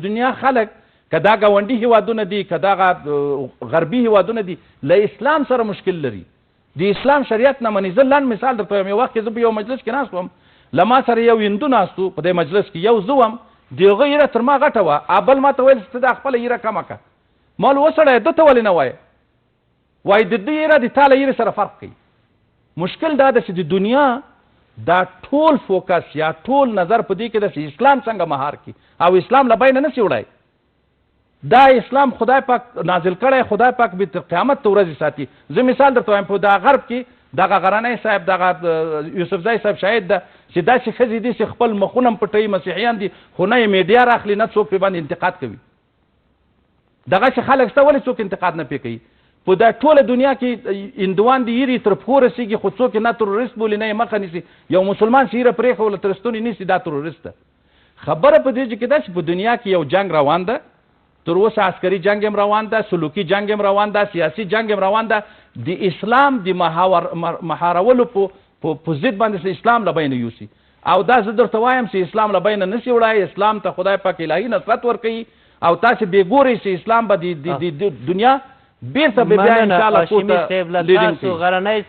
دنیا خلک که دا ګاونډي هیوادونه دي که دغه غربي هیوادونه دي له اسلام سره مشکل لري د اسلام شریعت نه مني. زه لنډ مثال درته وایم. یو وخت کې زه په یو مجلس کې ناست وم، له ما سره یو هندو ناست و په دې مجلس کې، یو زه وم، د هغه ایره تر ما غټه وه، بل ما ته ویل ته دا خپله ایره کمه کړه. ما ویل وسړی ده ته ولې نه وایې؟ وایي د دې ایره د تا له ایرې سره فرق کوي. مشکل دا ده چې د دنیا دا ټول فوکس یا ټول نظر په دې کې ده چې اسلام څنګه مهار کړي او اسلام له بینه نشي وړی. دا اسلام خدای پاک نازل کړی، خدای پاک به تر قیامت ته ورځې ساتي. زه مثال درته وایم، په دا غرب کې دغه غرنی صاحب دغه یوسفزی صاحب شاهد ده چې داسې ښځې دي چې خپل مخونه هم پټوي، مسیحیان دي، خو نه یې میډیا راخلي، نه څوک پرې باندې انتقاد کوي. دغسې خلک شته، ولې څوک انتقاد نه پرې کوي؟ په دا ټوله دنیا کې هندوان د ایرې تر پښو رسېږي، خو څوک یې نه تروریست بولي نه یې مخه نیسي. یو مسلمان چې ایره پرېښوله تر ستونې نیسي، دا تروریست ده. خبره په دې کې ده چې په دنیا کې یو جنګ روان ده، تر اوسه عسکري جنګ هم روان ده، سلوکي جنګ هم روان ده، سیاسي جنګ هم روان ده. د اسلام د مهارولو په ضد باندې اسلام له بینه یوسي. او دا زه درته وایم چې اسلام له بینه نشي وړی. اسلام ته خدای پاک الهي نصرت ورکوي او تاسې بې ګورئ چې اسلام به د دنیا بیرته بیا انشاءالله پورته لیډینګ کوي.